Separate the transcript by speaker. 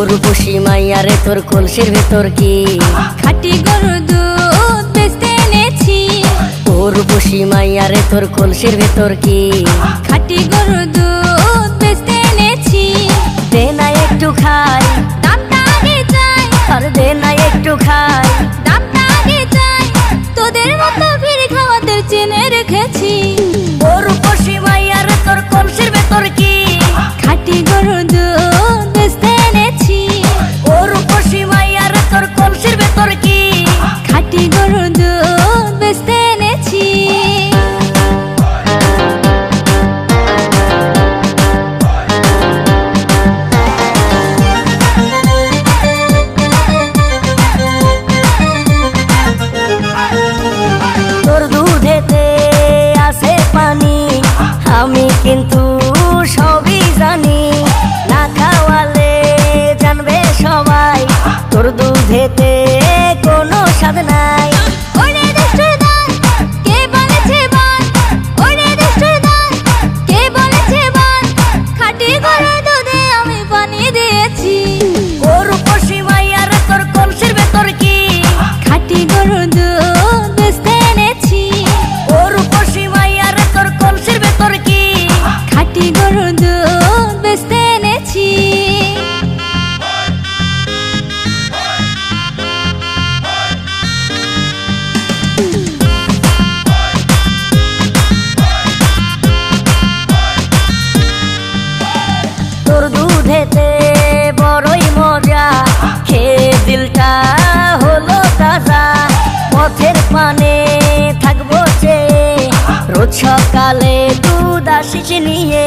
Speaker 1: রূপসী মাইয়া রে তোর কলসির ভেতর কি
Speaker 2: খাঁটি গরুর দুধ বেচতে এনেছি।
Speaker 1: ও রূপসী মাইয়া রে তোর কলসির ভেতর কি
Speaker 2: খাঁটি গরুর দুধ বেচতে এনেছি।
Speaker 1: দে না একটু খাই,
Speaker 2: দামটা আগে চাই,
Speaker 1: আর দে না একটু খাই।
Speaker 2: দামটা আগে চাই, তোদের মতো ভিড় খাওয়াদের চেনে রেখেছি।
Speaker 1: ও রূপসী মাইয়া রে তোর কলসির ভেতর কি
Speaker 2: খাঁটি গরুর দুধ বেচতে এনেছি।
Speaker 1: ও রূপসী মাইয়া রে তোর কলসির ভেতর কি
Speaker 2: খাঁটি গরুর দুধ বেচতে এনেছি।
Speaker 1: তোর দুধেতে আছে পানি, আমি কিন্তু সবই জানি। না খাওয়ালে জানবে সবাই তোর দুধেতে কোনো স্বাদ নাই।
Speaker 2: ওরে দুষ্টুর দল, কে বলেছে বল? ওরে দুষ্টুর দল, কে বলেছে বল? খাঁটি গরুর দুধে আমি পানি দিয়েছি।
Speaker 1: ও রূপসী মাইয়া রে তোর কলসির ভেতর কি
Speaker 2: খাঁটি গরুর দুধ বেচতে এনেছি।
Speaker 1: ও রূপসী মাইয়া রে তোর কলসির ভেতর কি
Speaker 2: খাঁটি গরুর দুধ বেচতে এনেছি।
Speaker 1: তোর দুধেতে বড়ই মজা, খেয়ে দিলটা হলো তাজা। পথের পানে থাকবো চেয়ে, রোজ সকালে দুধ আসিস নিয়ে।